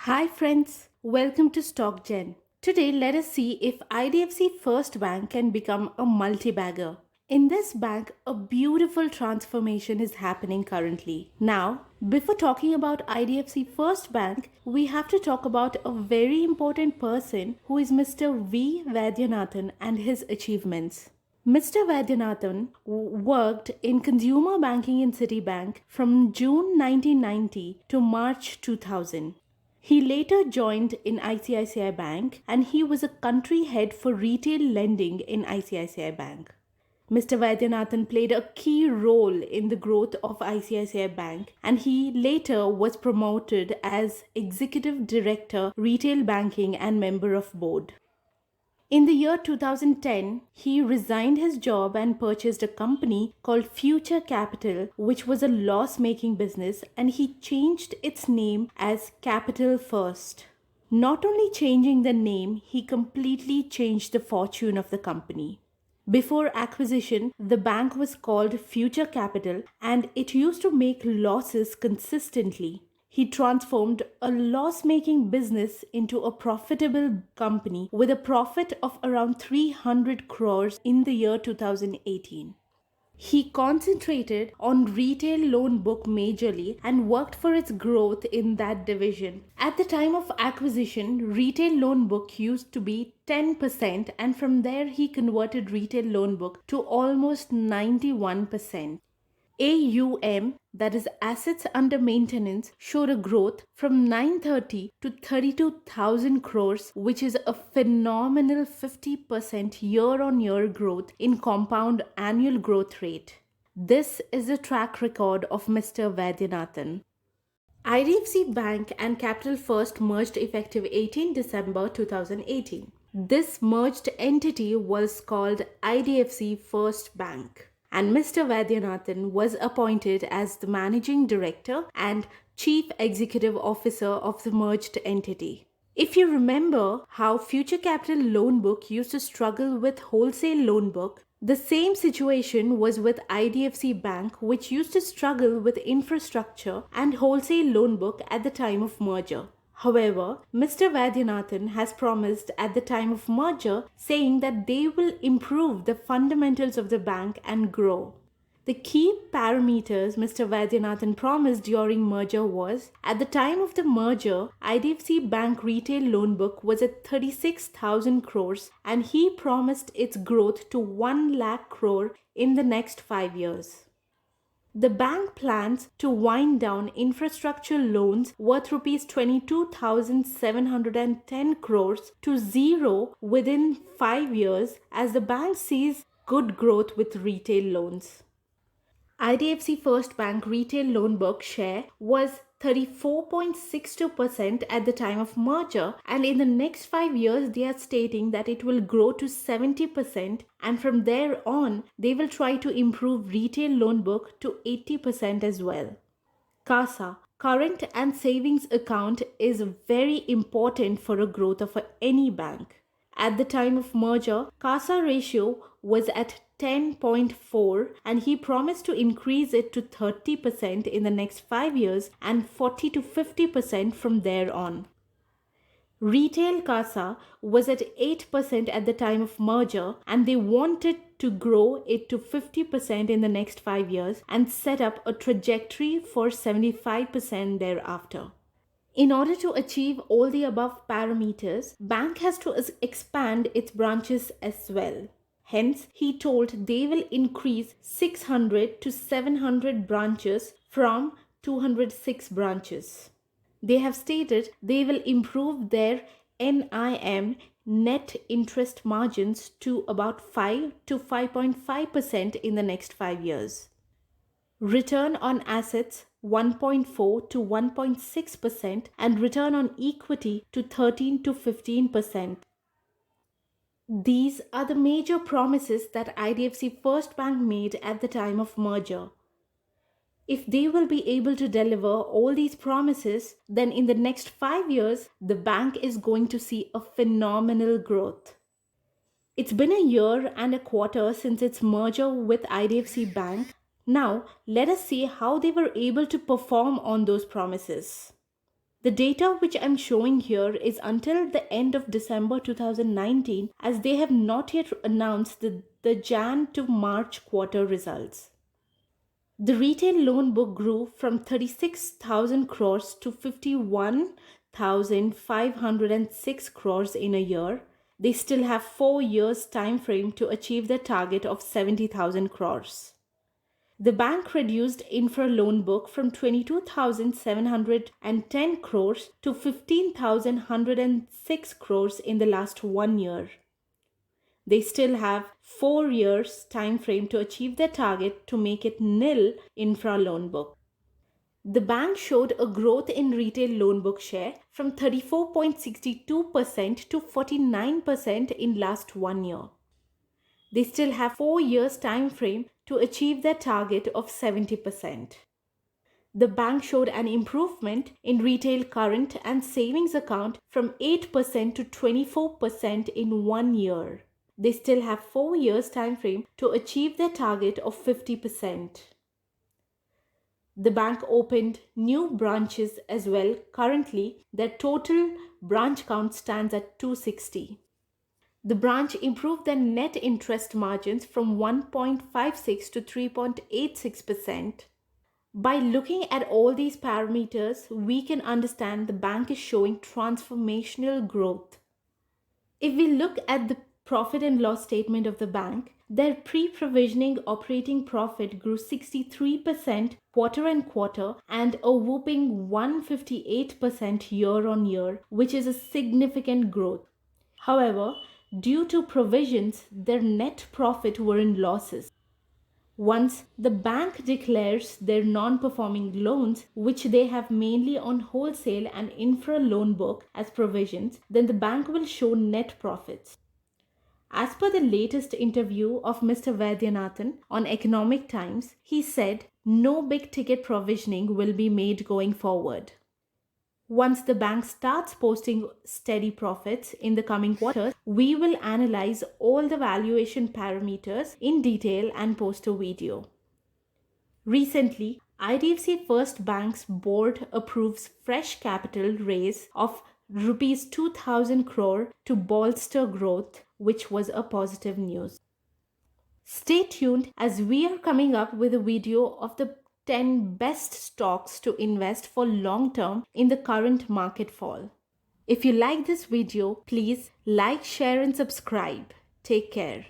Hi friends, welcome to StockGen. Today let us see if IDFC First Bank can become a multi-bagger. In this bank, a beautiful transformation is happening currently. Now, before talking about IDFC First Bank, we have to talk about a very important person who is Mr. V. Vaidhyanathan and his achievements. Mr. Vaidhyanathan worked in consumer banking in Citibank from June 1990 to March 2000. He later joined in ICICI Bank and he was a country head for retail lending in ICICI Bank. Mr. Vaidhyanathan played a key role in the growth of ICICI Bank and he later was promoted as Executive Director, Retail Banking and Member of Board. In the year 2010, he resigned his job and purchased a company called Future Capital, which was a loss-making business, and he changed its name as Capital First. Not only changing the name, he completely changed the fortune of the company. Before acquisition, the bank was called Future Capital and it used to make losses consistently. He transformed a loss-making business into a profitable company with a profit of around 300 crores in the year 2018. He concentrated on retail loan book majorly and worked for its growth in that division. At the time of acquisition, retail loan book used to be 10% and from there he converted retail loan book to almost 91%. AUM, that is assets under maintenance, showed a growth from 930 to 32,000 crores, which is a phenomenal 50% year-on-year growth in compound annual growth rate. This is the track record of Mr. Vaidhyanathan. IDFC Bank and Capital First merged effective 18 December 2018. This merged entity was called IDFC First Bank. And Mr. Vaidhyanathan was appointed as the Managing Director and Chief Executive Officer of the merged entity. If you remember how Future Capital loan book used to struggle with wholesale loan book, the same situation was with IDFC Bank, which used to struggle with infrastructure and wholesale loan book at the time of merger. However, Mr. Vaidhyanathan has promised at the time of merger saying that they will improve the fundamentals of the bank and grow. The key parameters Mr. Vaidhyanathan promised during merger was, at the time of the merger, IDFC Bank retail loan book was at 36,000 crores and he promised its growth to 1 lakh crore in the next 5 years. The bank plans to wind down infrastructure loans worth rupees 22,710 crores to zero within 5 years as the bank sees good growth with retail loans. IDFC First Bank retail loan book share was 34.62% at the time of merger, and in the next 5 years they are stating that it will grow to 70%, and from there on they will try to improve retail loan book to 80% as well. CASA, current and savings account, is very important for a growth of any bank. At the time of merger, CASA ratio was at 10.4 and he promised to increase it to 30% in the next 5 years and 40 to 50% from there on. Retail CASA was at 8% at the time of merger and they wanted to grow it to 50% in the next 5 years and set up a trajectory for 75% thereafter. In order to achieve all the above parameters, bank has to expand its branches as well. Hence, he told they will increase 600 to 700 branches from 206 branches. They have stated they will improve their NIM, net interest margins, to about 5 to 5.5% in the next 5 years. Return on assets 1.4 to 1.6% and return on equity to 13 to 15%. These are the major promises that IDFC First Bank made at the time of merger. If they will be able to deliver all these promises, then in the next 5 years, the bank is going to see a phenomenal growth. It's been a year and a quarter since its merger with IDFC Bank. Now, let us see how they were able to perform on those promises. The data which I'm showing here is until the end of December 2019, as they have not yet announced the Jan to March quarter results. The retail loan book grew from 36,000 crores to 51,506 crores in a year. They still have 4 years time frame to achieve their target of 70,000 crores. The bank reduced infra loan book from 22,710 crores to 15,106 crores in the last 1 year. They still have 4 years time frame to achieve their target to make it nil infra loan book. The bank showed a growth in retail loan book share from 34.62% to 49% in last 1 year. They still have 4 years time frame to achieve their target of 70%. The bank showed an improvement in retail current and savings account from 8% to 24% in 1 year. They still have 4 years time frame to achieve their target of 50%. The bank opened new branches as well. Currently, their total branch count stands at 260. The branch improved their net interest margins from 1.56 to 3.86%. By looking at all these parameters, we can understand the bank is showing transformational growth. If we look at the profit and loss statement of the bank, their pre-provisioning operating profit grew 63% quarter on quarter and a whooping 158% year on year, which is a significant growth. However, due to provisions, their net profit were in losses. Once the bank declares their non-performing loans, which they have mainly on wholesale and infra loan book as provisions, then the bank will show net profits. As per the latest interview of Mr. Vaidhyanathan on Economic Times, he said no big ticket provisioning will be made going forward. Once the bank starts posting steady profits in the coming quarters, we will analyze all the valuation parameters in detail and post a video. Recently, IDFC First Bank's board approves fresh capital raise of rupees 2,000 crore to bolster growth, which was a positive news. Stay tuned as we are coming up with a video of the 10 best stocks to invest for long term in the current market fall. If you like this video, please like, share and subscribe. Take care.